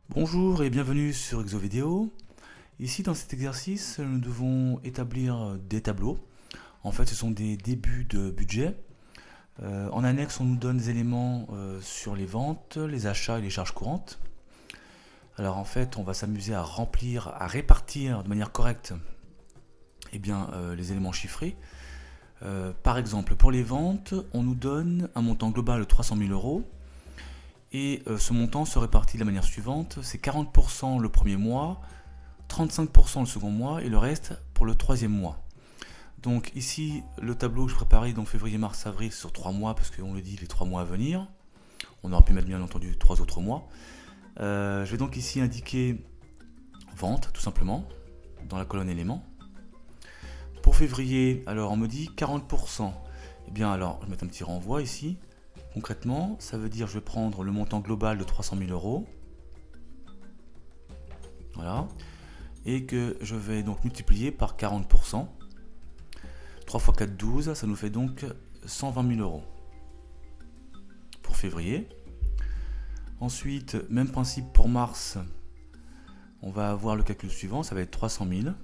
Bonjour et bienvenue sur ExoVideo. Ici dans cet exercice, nous devons établir des tableaux. En fait, ce sont des débuts de budget. En annexe, on nous donne des éléments sur les ventes, les achats et les charges courantes. Alors en fait, on va s'amuser à remplir, à répartir de manière correcte les éléments chiffrés. Par exemple, pour les ventes, on nous donne un montant global de 300 000 euros. Et ce montant se répartit de la manière suivante, c'est 40% le premier mois, 35% le second mois et le reste pour le troisième mois. Donc ici, le tableau que je préparais, donc février, mars, avril, sur 3 mois, parce qu'on le dit, les 3 mois à venir. On aurait pu mettre bien entendu 3 autres mois. Je vais donc ici indiquer vente, tout simplement, dans la colonne éléments. Pour février, alors on me dit 40%. Eh bien alors, je vais mettre un petit renvoi ici. Concrètement, ça veut dire que je vais prendre le montant global de 300 000 euros. Voilà. Et que je vais donc multiplier par 40%. 3 x 4, 12. Ça nous fait donc 120 000 euros. Pour février. Ensuite, même principe pour mars. On va avoir le calcul suivant. Ça va être 300 000.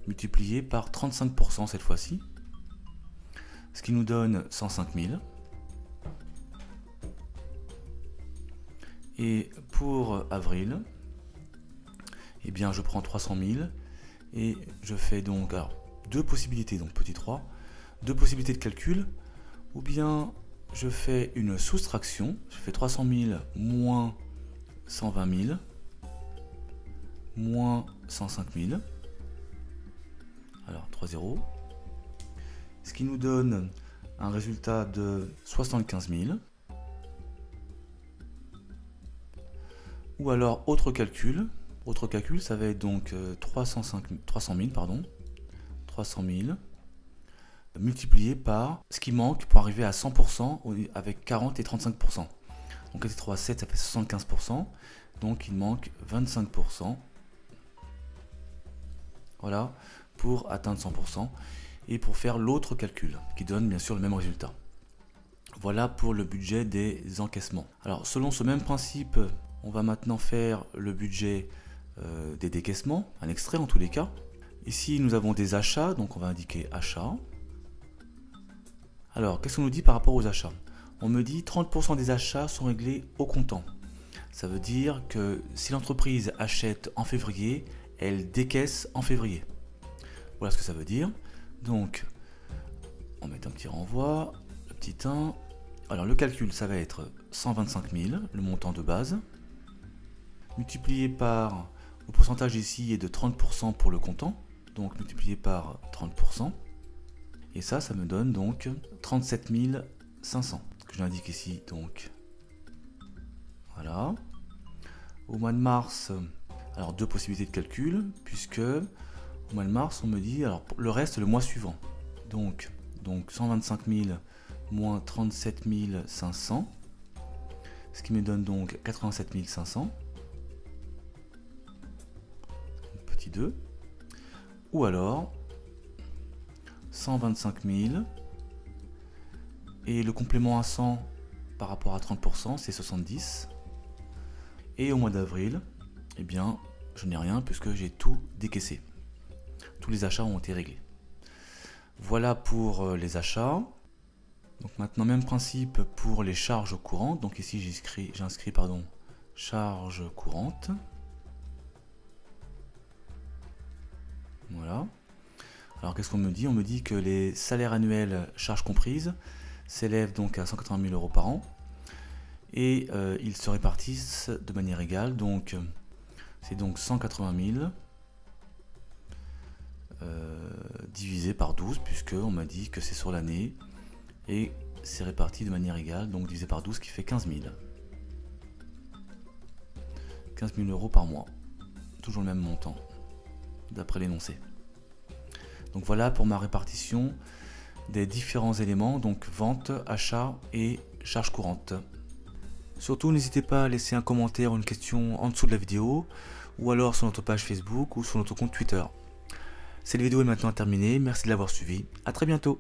Multiplié par 35% cette fois-ci. Ce qui nous donne 105 000. Et pour avril, eh bien je prends 300 000 et je fais donc deux possibilités, donc petit 3, deux possibilités de calcul, ou bien je fais une soustraction, je fais 300 000 moins 120 000 moins 105 000, alors 3 zéros, ce qui nous donne un résultat de 75 000. Ou alors autre calcul ça va être donc 300 000 multiplié par ce qui manque pour arriver à 100% avec 40 et 35%. Donc 4 et 3, 7, ça fait 75%, donc il manque 25%. Voilà, pour atteindre 100% et pour faire l'autre calcul qui donne bien sûr le même résultat. Voilà pour le budget des encaissements. Alors selon ce même principe, on va maintenant faire le budget des décaissements, un extrait en tous les cas. Ici, nous avons des achats, donc on va indiquer achats. Alors, qu'est-ce qu'on nous dit par rapport aux achats? On me dit 30% des achats sont réglés au comptant. Ça veut dire que si l'entreprise achète en février, elle décaisse en février. Voilà ce que ça veut dire. Donc, on met un petit renvoi, le petit 1. Alors, le calcul, ça va être 125 000, le montant de base, multiplié par, le pourcentage ici est de 30% pour le comptant, donc multiplié par 30%, et ça me donne donc 37 500, que j'indique ici, donc, voilà. Au mois de mars, alors deux possibilités de calcul, puisque au mois de mars, on me dit, alors le reste, le mois suivant, donc 125 000 moins 37 500, ce qui me donne donc 87 500, petit 2, ou alors 125 000, et le complément à 100 par rapport à 30%, c'est 70, et au mois d'avril, eh bien, je n'ai rien puisque j'ai tout décaissé. Tous les achats ont été réglés. Voilà pour les achats. Donc maintenant, même principe pour les charges courantes. Donc ici, j'inscris charges courantes. Voilà. Alors qu'est-ce qu'on me dit? On me dit que les salaires annuels, charges comprises, s'élèvent donc à 180 000 euros par an. Et ils se répartissent de manière égale. Donc c'est donc 180 000 divisé par 12, puisque on m'a dit que c'est sur l'année. Et c'est réparti de manière égale, donc divisé par 12 qui fait 15 000. 15 000 euros par mois. Toujours le même montant, d'après l'énoncé. Donc voilà pour ma répartition des différents éléments, donc vente, achat et charges courantes. Surtout n'hésitez pas à laisser un commentaire ou une question en dessous de la vidéo, ou alors sur notre page Facebook ou sur notre compte Twitter. Cette vidéo est maintenant terminée, merci de l'avoir suivie, à très bientôt.